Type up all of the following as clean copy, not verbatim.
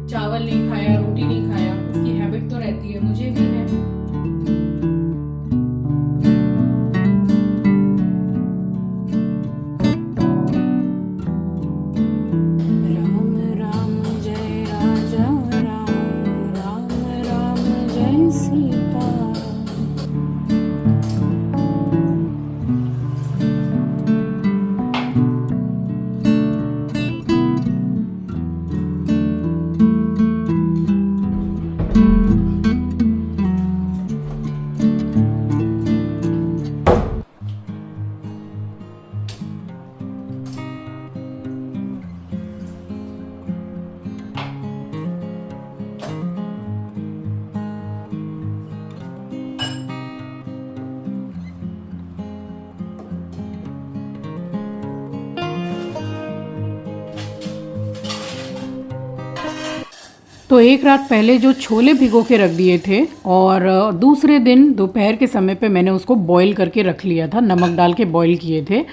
चावल नहीं खाया, रोटी नहीं खाया, उसकी हैबिट तो रहती है, मुझे भी है। राम राम जय राजा राम, राम राम जय सीता। तो एक रात पहले जो छोले भिगो के रख दिए थे और दूसरे दिन दोपहर के समय पे मैंने उसको बॉईल करके रख लिया था, नमक डाल के बॉईल किए थे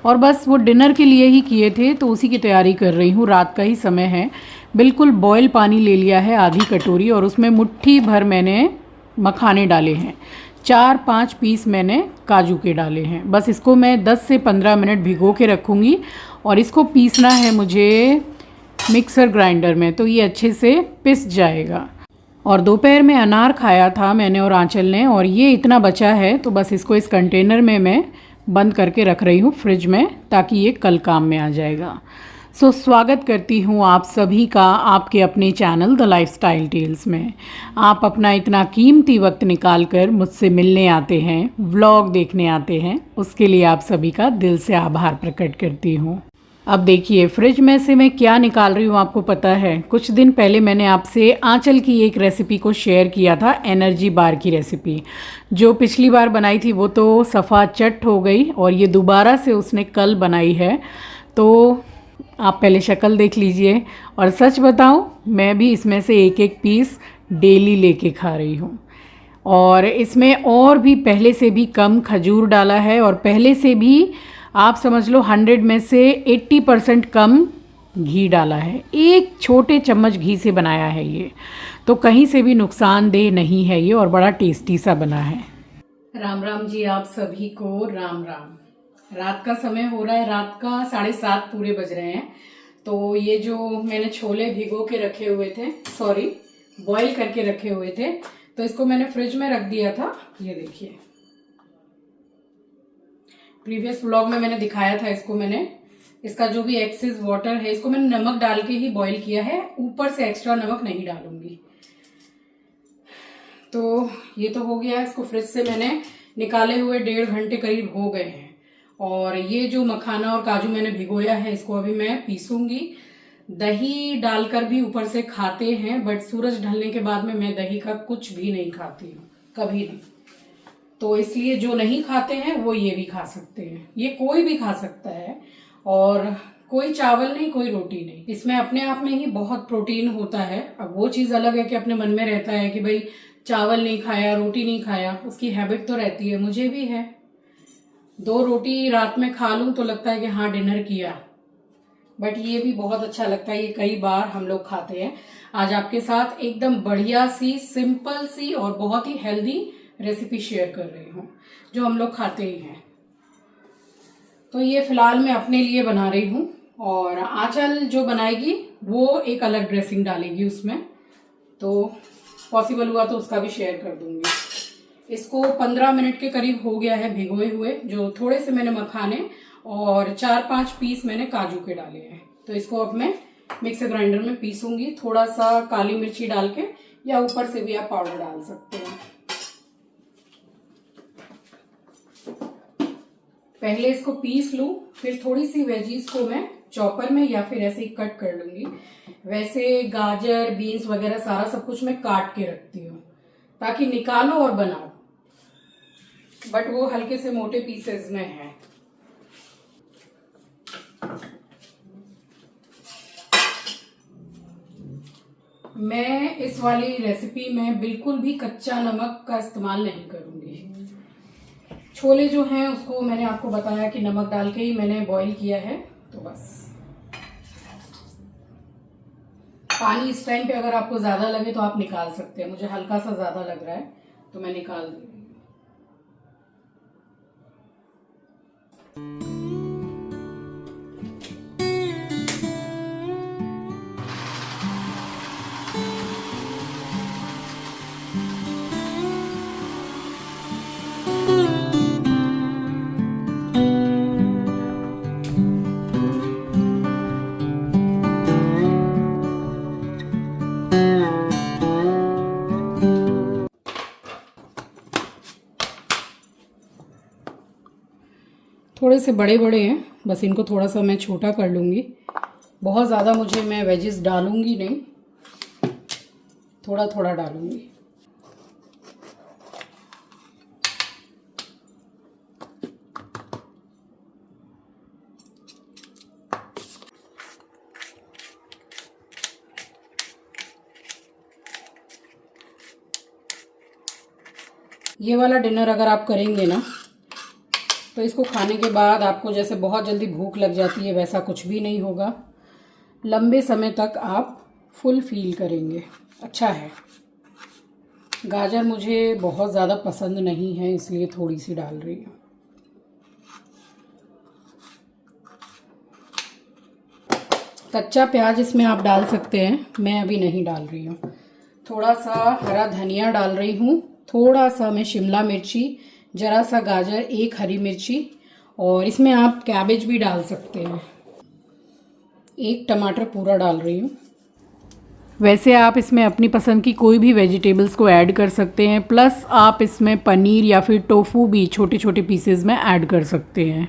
और बस वो डिनर के लिए ही किए थे, तो उसी की तैयारी कर रही हूँ। रात का ही समय है। बिल्कुल बॉईल पानी ले लिया है, आधी कटोरी, और उसमें मुट्ठी भर मैंने मखाने डाले हैं, 4-5 पीस मैंने काजू के डाले हैं। बस इसको मैं 10 से 15 मिनट भिगो के रखूँगी और इसको पीसना है मुझे मिक्सर ग्राइंडर में, तो ये अच्छे से पिस जाएगा। और दोपहर में अनार खाया था मैंने और आंचल ने, और ये इतना बचा है, तो बस इसको इस कंटेनर में मैं बंद करके रख रही हूँ फ्रिज में, ताकि ये कल काम में आ जाएगा। सो स्वागत करती हूँ आप सभी का आपके अपने चैनल द लाइफस्टाइल टेल्स में। आप अपना इतना कीमती वक्त निकाल कर मुझसे मिलने आते हैं, व्लॉग देखने आते हैं, उसके लिए आप सभी का दिल से आभार प्रकट करती हूँ। अब देखिए फ्रिज में से मैं क्या निकाल रही हूँ, आपको पता है कुछ दिन पहले मैंने आपसे आंचल की एक रेसिपी को शेयर किया था, एनर्जी बार की रेसिपी। जो पिछली बार बनाई थी वो तो सफ़ा चट हो गई और ये दोबारा से उसने कल बनाई है, तो आप पहले शक्ल देख लीजिए। और सच बताऊँ, मैं भी इसमें से एक एक पीस डेली लेके खा रही हूँ। और इसमें और भी पहले से भी कम खजूर डाला है और पहले से भी आप समझ लो 100 में से 80% कम घी डाला है। एक छोटे चम्मच घी से बनाया है ये, तो कहीं से भी नुकसानदेह नहीं है ये, और बड़ा टेस्टी सा बना है। राम राम जी आप सभी को, राम राम। रात का समय हो रहा है, रात का 7:30 पूरे बज रहे हैं। तो ये जो मैंने छोले भिगो के रखे हुए थे, सॉरी बॉईल करके रखे हुए थे, तो इसको मैंने फ्रिज में रख दिया था। ये देखिए प्रीवियस व्लॉग में मैंने दिखाया था, इसका जो भी एक्सेस वाटर है इसको मैंने नमक डाल के ही बॉईल किया है, ऊपर से एक्स्ट्रा नमक नहीं डालूंगी। तो ये तो हो गया, इसको फ्रिज से मैंने निकाले हुए 1.5 घंटे करीब हो गए हैं। और ये जो मखाना और काजू मैंने भिगोया है इसको अभी मैं पीसूंगी। दही डालकर भी ऊपर से खाते हैं, बट सूरज ढलने के बाद में मैं दही का कुछ भी नहीं खाती हूँ, कभी नहीं। तो इसलिए जो नहीं खाते हैं वो ये भी खा सकते हैं, ये कोई भी खा सकता है। और कोई चावल नहीं, कोई रोटी नहीं, इसमें अपने आप में ही बहुत प्रोटीन होता है। अब वो चीज अलग है कि अपने मन में रहता है कि भाई चावल नहीं खाया, रोटी नहीं खाया, उसकी हैबिट तो रहती है, मुझे भी है। 2 रोटी रात में खा लूं तो लगता है कि हाँ डिनर किया, बट ये भी बहुत अच्छा लगता है, ये कई बार हम लोग खाते हैं। आज आपके साथ एकदम बढ़िया सी, सिंपल सी और बहुत ही हेल्दी रेसिपी शेयर कर रही हूँ, जो हम लोग खाते ही हैं। तो ये फिलहाल मैं अपने लिए बना रही हूँ, और आंचल जो बनाएगी वो एक अलग ड्रेसिंग डालेगी उसमें, तो पॉसिबल हुआ तो उसका भी शेयर कर दूंगी। इसको 15 मिनट के करीब हो गया है भिगोए हुए, जो थोड़े से मैंने मखाने और 4-5 पीस मैंने काजू के डाले हैं। तो इसको अब मैं मिक्सर ग्राइंडर में पीसूंगी, थोड़ा सा काली मिर्ची डाल के, या ऊपर से भी आप पाउडर डाल सकते हैं। पहले इसको पीस लूं, फिर थोड़ी सी वेजीज को मैं चॉपर में या फिर ऐसे ही कट कर लूंगी। वैसे गाजर, बीन्स वगैरह सारा सब कुछ मैं काट के रखती हूँ ताकि निकालो और बनाओ, बट वो हल्के से मोटे पीसेस में है। मैं इस वाली रेसिपी में बिल्कुल भी कच्चा नमक का इस्तेमाल नहीं करूंगी। छोले जो हैं उसको मैंने आपको बताया कि नमक डाल के ही मैंने बॉईल किया है, तो बस पानी इस टाइम पे अगर आपको ज़्यादा लगे तो आप निकाल सकते हैं। मुझे हल्का सा ज़्यादा लग रहा है तो मैं निकाल दे रही हूँ। थोड़े से बड़े बड़े हैं, बस इनको थोड़ा सा मैं छोटा कर लूँगी। बहुत ज़्यादा मैं वेजेस डालूँगी नहीं, थोड़ा थोड़ा डालूँगी। ये वाला डिनर अगर आप करेंगे ना तो इसको खाने के बाद आपको जैसे बहुत जल्दी भूख लग जाती है वैसा कुछ भी नहीं होगा। लंबे समय तक आप फुल फील करेंगे। अच्छा है। गाजर मुझे बहुत ज़्यादा पसंद नहीं है इसलिए थोड़ी सी डाल रही हूँ। कच्चा प्याज इसमें आप डाल सकते हैं, मैं अभी नहीं डाल रही हूँ। थोड़ा सा हरा धनिया डाल रही हूँ, थोड़ा सा मैं शिमला मिर्ची, जरा सा गाजर, एक हरी मिर्ची, और इसमें आप कैबेज भी डाल सकते हैं। एक टमाटर पूरा डाल रही हूँ। वैसे आप इसमें अपनी पसंद की कोई भी वेजिटेबल्स को ऐड कर सकते हैं, प्लस आप इसमें पनीर या फिर टोफू भी छोटे छोटे पीसेस में ऐड कर सकते हैं।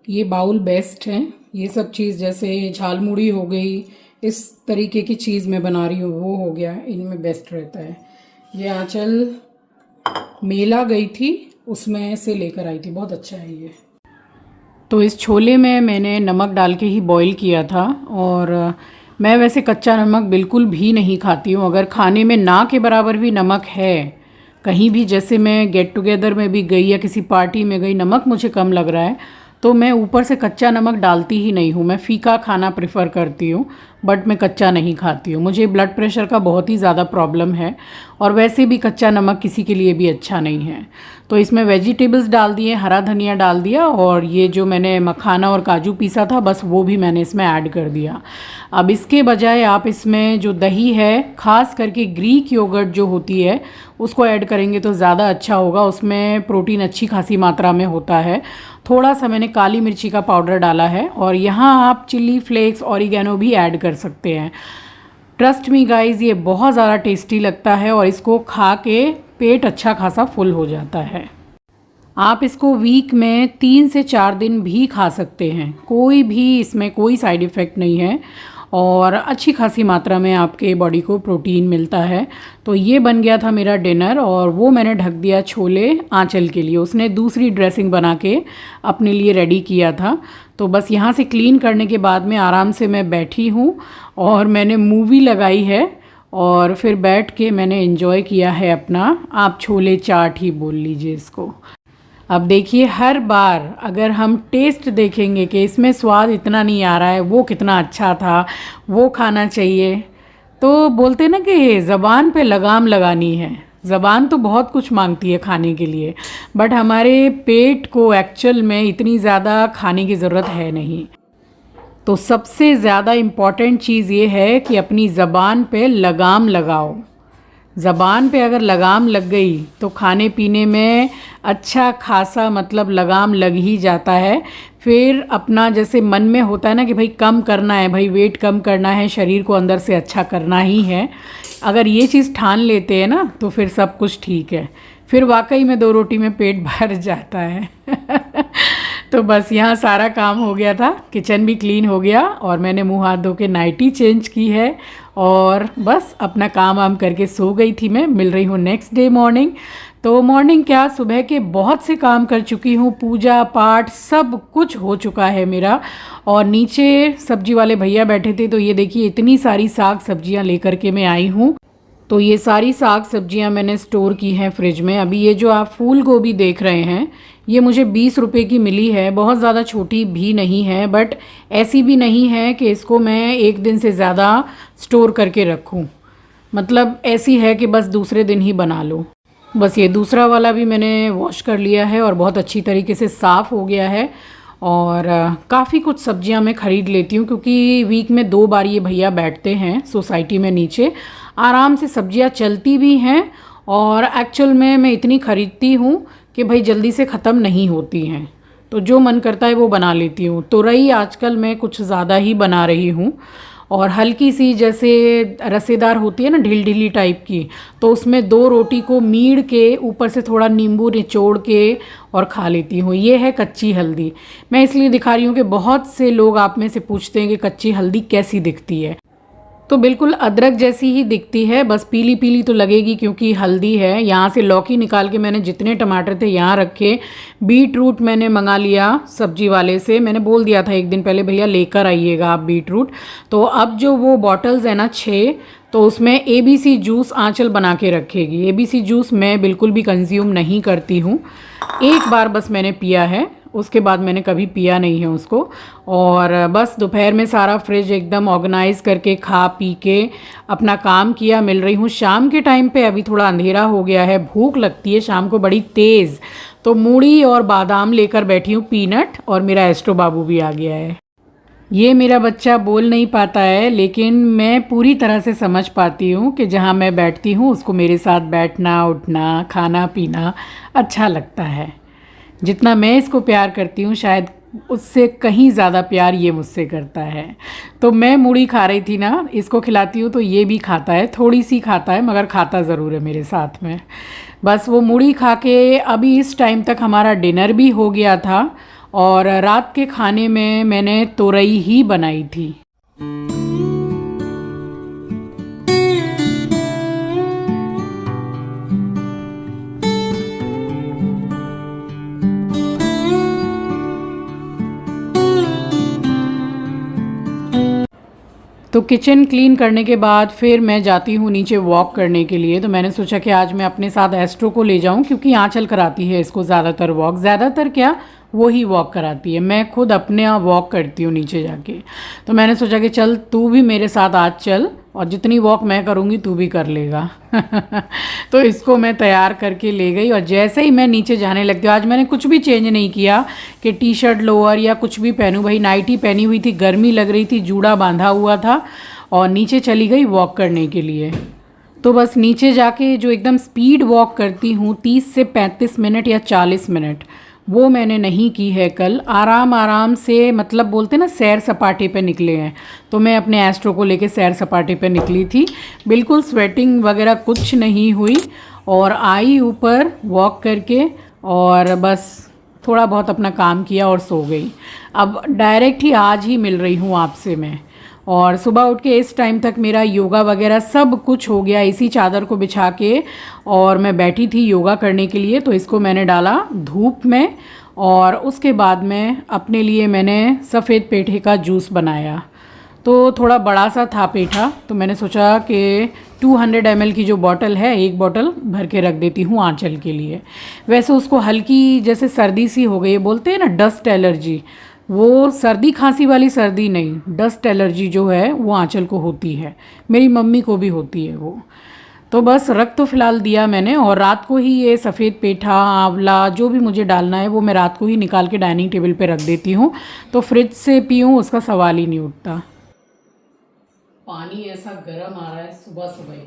ये बाउल बेस्ट है। ये सब चीज़ जैसे झालमुड़ी हो गई, इस तरीके की चीज़ मैं बना रही हूँ, वो हो गया, इनमें बेस्ट रहता है। ये आंचल मेला गई थी उसमें से लेकर आई थी, बहुत अच्छा है ये। तो इस छोले में मैंने नमक डाल के ही बॉईल किया था, और मैं वैसे कच्चा नमक बिल्कुल भी नहीं खाती हूँ। अगर खाने में ना के बराबर भी नमक है, कहीं भी जैसे मैं गेट टुगेदर में भी गई या किसी पार्टी में गई, नमक मुझे कम लग रहा है तो मैं ऊपर से कच्चा नमक डालती ही नहीं हूँ। मैं फीका खाना प्रेफर करती हूँ, बट मैं कच्चा नहीं खाती हूँ। मुझे ब्लड प्रेशर का बहुत ही ज़्यादा प्रॉब्लम है, और वैसे भी कच्चा नमक किसी के लिए भी अच्छा नहीं है। तो इसमें वेजिटेबल्स डाल दिए, हरा धनिया डाल दिया, और ये जो मैंने मखाना और काजू पीसा था बस वो भी मैंने इसमें ऐड कर दिया। अब इसके बजाय आप इसमें जो दही है, ख़ास करके ग्रीक योगर्ट जो होती है, उसको ऐड करेंगे तो ज़्यादा अच्छा होगा। उसमें प्रोटीन अच्छी खासी मात्रा में होता है। थोड़ा सा मैंने काली मिर्ची का पाउडर डाला है, और यहाँ आप चिली फ्लेक्स, ऑरिगेनो भी ऐड कर सकते हैं। ट्रस्ट मी गाइज, ये बहुत ज़्यादा टेस्टी लगता है, और इसको खा के पेट अच्छा खासा फुल हो जाता है। आप इसको वीक में 3 से 4 दिन भी खा सकते हैं, कोई भी इसमें कोई साइड इफ़ेक्ट नहीं है, और अच्छी खासी मात्रा में आपके बॉडी को प्रोटीन मिलता है। तो ये बन गया था मेरा डिनर, और वो मैंने ढक दिया छोले आंचल के लिए। उसने दूसरी ड्रेसिंग बना के अपने लिए रेडी किया था। तो बस यहाँ से क्लीन करने के बाद में आराम से मैं बैठी हूँ, और मैंने मूवी लगाई है, और फिर बैठ के मैंने एंजॉय किया है अपना, आप छोले चाट ही बोल लीजिए इसको। अब देखिए, हर बार अगर हम टेस्ट देखेंगे कि इसमें स्वाद इतना नहीं आ रहा है, वो कितना अच्छा था, वो खाना चाहिए, तो बोलते ना कि ज़बान पे लगाम लगानी है। ज़बान तो बहुत कुछ मांगती है खाने के लिए, बट हमारे पेट को एक्चुअल में इतनी ज़्यादा खाने की ज़रूरत है नहीं। तो सबसे ज़्यादा इम्पॉर्टेंट चीज़ ये है कि अपनी ज़बान पे लगाम लगाओ। ज़बान पे अगर लगाम लग गई तो खाने पीने में अच्छा खासा लगाम लग ही जाता है। फिर अपना जैसे मन में होता है ना कि भाई कम करना है, भाई वेट कम करना है, शरीर को अंदर से अच्छा करना ही है, अगर ये चीज़ ठान लेते हैं ना तो फिर सब कुछ ठीक है। फिर वाकई में 2 रोटी में पेट भर जाता है। तो बस यहाँ सारा काम हो गया था, किचन भी क्लीन हो गया, और मैंने मुँह हाथ धो के नाइटी चेंज की है, और बस अपना काम वाम करके सो गई थी। मैं मिल रही हूँ नेक्स्ट डे मॉर्निंग। तो मॉर्निंग क्या, सुबह के बहुत से काम कर चुकी हूँ, पूजा पाठ सब कुछ हो चुका है मेरा। और नीचे सब्जी वाले भैया बैठे थे, तो ये देखिए इतनी सारी साग सब्जियाँ लेकर के मैं आई हूँ। तो ये सारी साग सब्जियां मैंने स्टोर की हैं फ्रिज में। अभी ये जो आप फूल गोभी देख रहे हैं, ये मुझे 20 रुपए की मिली है। बहुत ज़्यादा छोटी भी नहीं है, बट ऐसी भी नहीं है कि इसको मैं एक दिन से ज़्यादा स्टोर करके रखूं। मतलब ऐसी है कि बस दूसरे दिन ही बना लो। बस ये दूसरा वाला भी मैंने वॉश कर लिया है और बहुत अच्छी तरीके से साफ़ हो गया है। और काफ़ी कुछ सब्जियां मैं ख़रीद लेती हूँ, क्योंकि वीक में 2 बार ये भैया बैठते हैं सोसाइटी में नीचे। आराम से सब्जियां चलती भी हैं, और एक्चुअल में मैं इतनी ख़रीदती हूँ कि भाई जल्दी से ख़त्म नहीं होती हैं, तो जो मन करता है वो बना लेती हूँ। तुरई आजकल मैं कुछ ज़्यादा ही बना रही हूँ, और हल्की सी जैसे रसेदार होती है ना, ढील ढीली टाइप की, तो उसमें 2 रोटी को मीड़ के ऊपर से थोड़ा नींबू निचोड़ के और खा लेती हूँ। ये है कच्ची हल्दी। मैं इसलिए दिखा रही हूँ कि बहुत से लोग आप में से पूछते हैं कि कच्ची हल्दी कैसी दिखती है। तो बिल्कुल अदरक जैसी ही दिखती है, बस पीली पीली तो लगेगी क्योंकि हल्दी है। यहाँ से लौकी निकाल के मैंने जितने टमाटर थे यहाँ रखे। बीट रूट मैंने मंगा लिया सब्जी वाले से, मैंने बोल दिया था एक दिन पहले भैया लेकर आइएगा आप बीट रूट। तो अब जो वो बॉटल्स है ना 6, तो उसमें ABC जूस आंचल बना के रखेगी। ABC जूस मैं बिल्कुल भी कंज्यूम नहीं करती हूँ, एक बार बस मैंने पिया है, उसके बाद मैंने कभी पिया नहीं है उसको। और बस दोपहर में सारा फ्रिज एकदम ऑर्गेनाइज करके खा पी के अपना काम किया। मिल रही हूँ शाम के टाइम पे, अभी थोड़ा अंधेरा हो गया है, भूख लगती है शाम को बड़ी तेज़, तो मूढ़ी और बादाम लेकर बैठी हूँ, पीनट, और मेरा एस्ट्रो बाबू भी आ गया है। ये मेरा बच्चा बोल नहीं पाता है, लेकिन मैं पूरी तरह से समझ पाती हूँ कि जहाँ मैं बैठती हूँ उसको मेरे साथ बैठना उठना खाना पीना अच्छा लगता है। जितना मैं इसको प्यार करती हूँ शायद उससे कहीं ज़्यादा प्यार ये मुझसे करता है। तो मैं मूढ़ी खा रही थी ना, इसको खिलाती हूँ तो ये भी खाता है, थोड़ी सी खाता है मगर खाता ज़रूर है मेरे साथ में। बस वो मूढ़ी खा के अभी इस टाइम तक हमारा डिनर भी हो गया था, और रात के खाने में मैंने तोरई ही बनाई थी। तो किचन क्लीन करने के बाद फिर मैं जाती हूँ नीचे वॉक करने के लिए। तो मैंने सोचा कि आज मैं अपने साथ एस्ट्रो को ले जाऊँ, क्योंकि आँचल कराती है इसको ज़्यादातर वॉक, ज़्यादातर क्या वो ही वॉक कराती है, मैं खुद अपने यहाँ वॉक करती हूँ नीचे जाके। तो मैंने सोचा कि चल तू भी मेरे साथ आज चल, और जितनी वॉक मैं करूँगी तू भी कर लेगा। तो इसको मैं तैयार करके ले गई, और जैसे ही मैं नीचे जाने लगती हूँ, आज मैंने कुछ भी चेंज नहीं किया कि टी शर्ट लोअर या कुछ भी पहनूँ, भाई नाइटी पहनी हुई थी, गर्मी लग रही थी, जूड़ा बांधा हुआ था, और नीचे चली गई वॉक करने के लिए। तो बस नीचे जाके जो एकदम स्पीड वॉक करती हूँ 30 से 35 मिनट या 40 मिनट, वो मैंने नहीं की है कल। आराम आराम से, मतलब बोलते ना सैर सपाटे पे निकले हैं, तो मैं अपने एस्ट्रो को लेके सैर सपाटे पे निकली थी। बिल्कुल स्वेटिंग वगैरह कुछ नहीं हुई, और आई ऊपर वॉक करके, और बस थोड़ा बहुत अपना काम किया और सो गई। अब डायरेक्ट ही आज ही मिल रही हूँ आपसे मैं। और सुबह उठ के इस टाइम तक मेरा योगा वगैरह सब कुछ हो गया, इसी चादर को बिछा के और मैं बैठी थी योगा करने के लिए। तो इसको मैंने डाला धूप में, और उसके बाद में अपने लिए मैंने सफ़ेद पेठे का जूस बनाया। तो थोड़ा बड़ा सा था पेठा, तो मैंने सोचा कि 200 ml की जो बॉटल है, एक बॉटल भर के रख देती हूँ आंचल के लिए। वैसे उसको हल्की जैसे सर्दी सी हो गई, बोलते हैं ना डस्ट एलर्जी, वो सर्दी खांसी वाली सर्दी नहीं, डस्ट एलर्जी जो है वो आंचल को होती है, मेरी मम्मी को भी होती है वो। तो बस रख तो फ़िलहाल दिया मैंने, और रात को ही ये सफ़ेद पेठा आंवला जो भी मुझे डालना है वो मैं रात को ही निकाल के डाइनिंग टेबल पे रख देती हूँ, तो फ्रिज से पीऊँ उसका सवाल ही नहीं उठता। पानी ऐसा गर्म आ रहा है सुबह सुबह ही,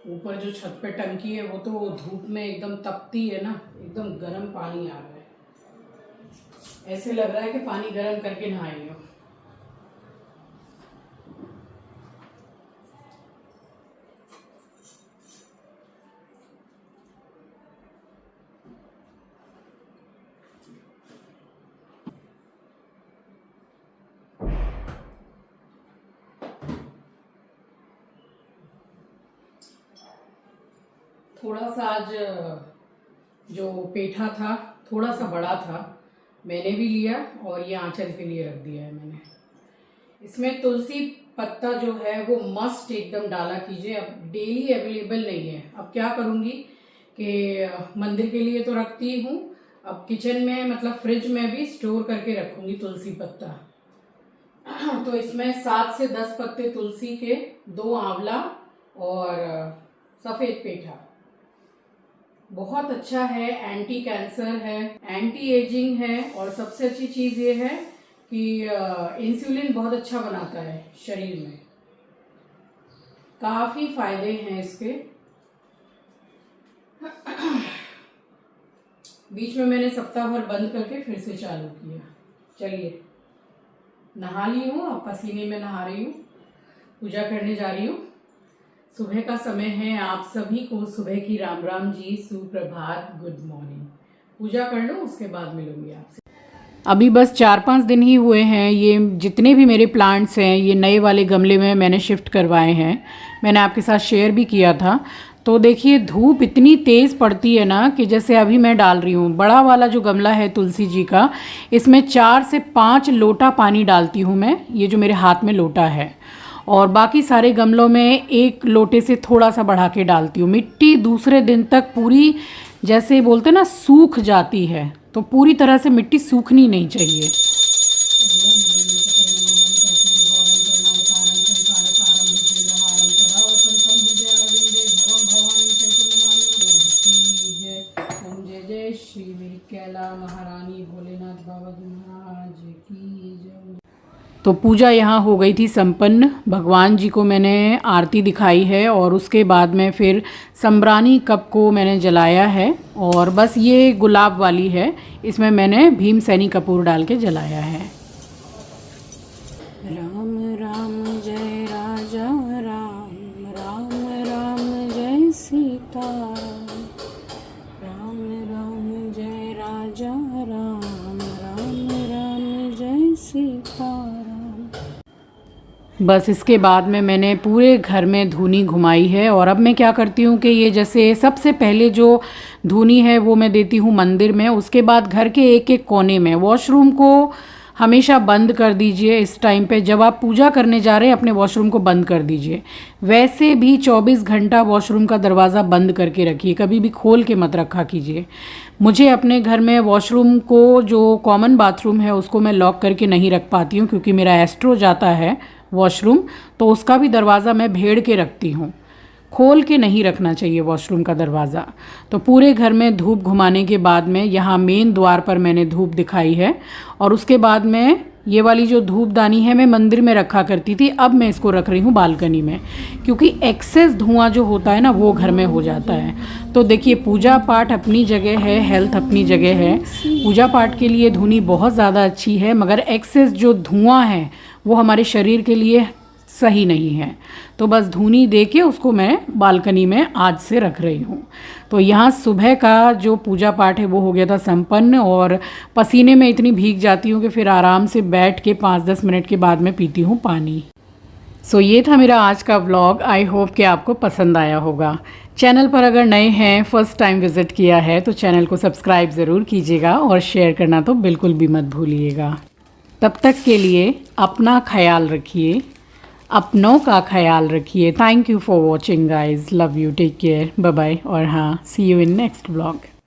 ऊपर जो छत पे टंकी है वो तो धूप में एकदम तपती है ना, एकदम गर्म पानी आ रहा है, ऐसे लग रहा है कि पानी गर्म करके नहाई हो। थोड़ा सा आज जो पेठा था थोड़ा सा बड़ा था, मैंने भी लिया और ये आंचल के लिए रख दिया है मैंने। इसमें तुलसी पत्ता जो है वो मस्ट एकदम डाला कीजिए। अब डेली अवेलेबल नहीं है। अब क्या करूँगी कि मंदिर के लिए तो रखती हूँ, अब किचन में मतलब फ्रिज में भी स्टोर करके रखूँगी तुलसी पत्ता। तो इसमें 7 से 10 पत्ते तुलसी के, 2 आंवला और सफ़ेद पेठा। बहुत अच्छा है, एंटी कैंसर है, एंटी एजिंग है, और सबसे अच्छी चीज़ ये है कि इंसुलिन बहुत अच्छा बनाता है शरीर में। काफ़ी फायदे हैं इसके। बीच में मैंने सप्ताह भर बंद करके फिर से चालू किया। चलिए, नहा ली हूँ, अब पसीने में नहा रही हूँ, पूजा करने जा रही हूँ। सुबह का समय है, आप सभी को सुबह की राम राम जी, सुप्रभात, गुड मॉर्निंग। पूजा कर लो, उसके बाद मिलूंगी आपसे। अभी बस 4-5 दिन ही हुए हैं। ये जितने भी मेरे प्लांट्स हैं ये नए वाले गमले में मैंने शिफ्ट करवाए हैं। मैंने आपके साथ शेयर भी किया था। तो देखिए धूप इतनी तेज़ पड़ती है ना कि जैसे अभी मैं डाल रही हूँ, बड़ा वाला जो गमला है तुलसी जी का, इसमें 4 से 5 लोटा पानी डालती हूँ मैं, ये जो मेरे हाथ में लोटा है। और बाकी सारे गमलों में 1 लोटे से थोड़ा सा बढ़ा के डालती हूँ। मिट्टी दूसरे दिन तक पूरी, जैसे बोलते ना, सूख जाती है। तो पूरी तरह से मिट्टी सूखनी नहीं चाहिए। जय जय श्री कैला महारानी भोलेनाथ बाबा महाराज की जय। तो पूजा यहाँ हो गई थी संपन्न। भगवान जी को मैंने आरती दिखाई है और उसके बाद में फिर संब्रानी कप को मैंने जलाया है। और बस ये गुलाब वाली है, इसमें मैंने भीमसेनी कपूर डाल के जलाया है। राम राम जय राजा राम, राम राम जय सीता, राम राम जय राजा राम, राम राम जय सीता। बस इसके बाद में मैंने पूरे घर में धूनी घुमाई है। और अब मैं क्या करती हूँ कि ये जैसे सबसे पहले जो धूनी है वो मैं देती हूँ मंदिर में, उसके बाद घर के एक एक कोने में। वॉशरूम को हमेशा बंद कर दीजिए इस टाइम पे, जब आप पूजा करने जा रहे हैं अपने वॉशरूम को बंद कर दीजिए। वैसे भी 24 घंटा वॉशरूम का दरवाज़ा बंद करके रखिए, कभी भी खोल के मत रखा कीजिए। मुझे अपने घर में वॉशरूम को, जो कॉमन बाथरूम है, उसको मैं लॉक करके नहीं रख पाती हूँ क्योंकि मेरा एस्ट्रो जाता है वॉशरूम, तो उसका भी दरवाज़ा मैं भेड़ के रखती हूँ। खोल के नहीं रखना चाहिए वॉशरूम का दरवाज़ा। तो पूरे घर में धूप घुमाने के बाद में यहाँ मेन द्वार पर मैंने धूप दिखाई है। और उसके बाद में ये वाली जो धूपदानी है मैं मंदिर में रखा करती थी, अब मैं इसको रख रही हूँ बालकनी में, क्योंकि एक्सेस धुआं जो होता है ना वो घर में हो जाता है। तो देखिए पूजा पाठ अपनी जगह है, हेल्थ अपनी जगह है। पूजा पाठ के लिए धुनी बहुत ज़्यादा अच्छी है, मगर एक्सेस जो धुआं है वो हमारे शरीर के लिए सही नहीं है। तो बस धूनी दे के उसको मैं बालकनी में आज से रख रही हूँ। तो यहाँ सुबह का जो पूजा पाठ है वो हो गया था संपन्न। और पसीने में इतनी भीग जाती हूँ कि फिर आराम से बैठ के 5-10 मिनट के बाद में पीती हूँ पानी। सो ये था मेरा आज का व्लॉग। आई होप कि आपको पसंद आया होगा। चैनल पर अगर नए हैं, फर्स्ट टाइम विज़िट किया है, तो चैनल को सब्सक्राइब ज़रूर कीजिएगा और शेयर करना तो बिल्कुल भी मत भूलिएगा। तब तक के लिए अपना ख्याल रखिए, अपनों का ख्याल रखिए। Thank you for watching guys, love you, take care, bye bye. और हाँ, see you in next vlog.